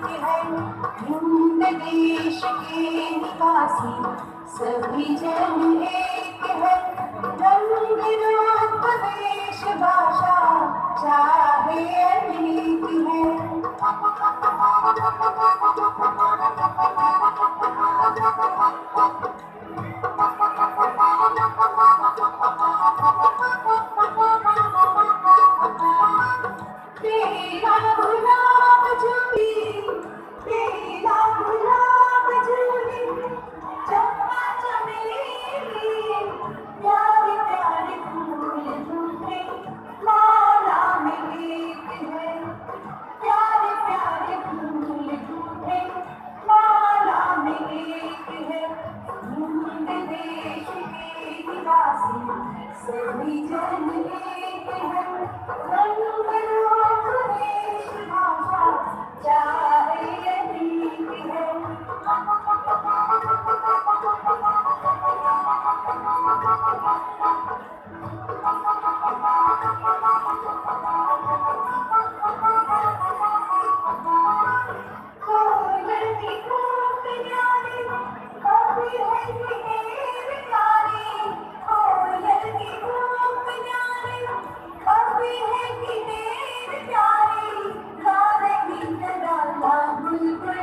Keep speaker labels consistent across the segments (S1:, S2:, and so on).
S1: है। हिंद देश के निवासी सभी जन एक है। रंग रूप वेश भाषा चाहे अनेक है। तेरा गुलाब झूली, तेरा गुलाब झूली, चंपा चमेली, प्यारे प्यारे फूल झूले माला में एक है। प्यारे प्यारे फूल झूले माला में एक है। हिंद देश के निवासी सभी जन एक है। रंग रूप वेश भाषा चाहे अनेक है। कोयल की कूक न्यारी, कभी है कि ढेर प्यारी। कोयल की कूक न्यारी, कभी है कि ढेर प्यारी। गा रही तराना बुलबुल,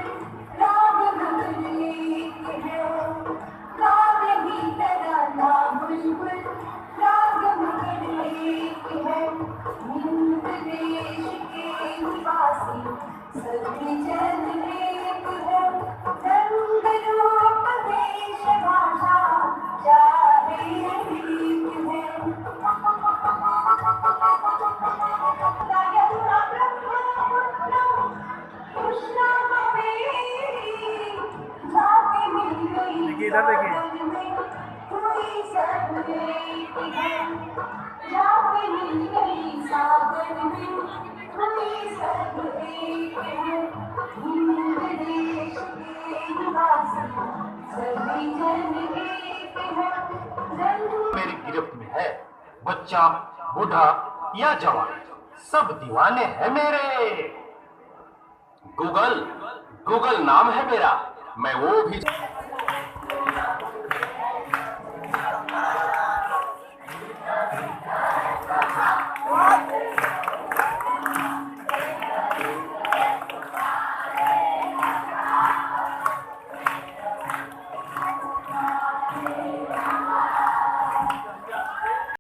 S1: राग मगन एक है। गा रही तराना बुलबुल, राग मगन एक है। हिंद देश के निवासी सभी जन एक है। रंग रूप वेश भाषा चाहे अनेक है। यमुना ब्रह्मपुत्र कृष्णा कावेरी, जाके मिल गई सागर में हुई सब एक है। जाके मिल गई सागर में हुई सब एक है। हिंद देश के निवासी सभी जन एक है।
S2: मेरी गिरफ्त में है। बच्चा, बूढ़ा या जवान, सब दीवाने हैं मेरे। गूगल, गूगल नाम है मेरा। मैं वो भी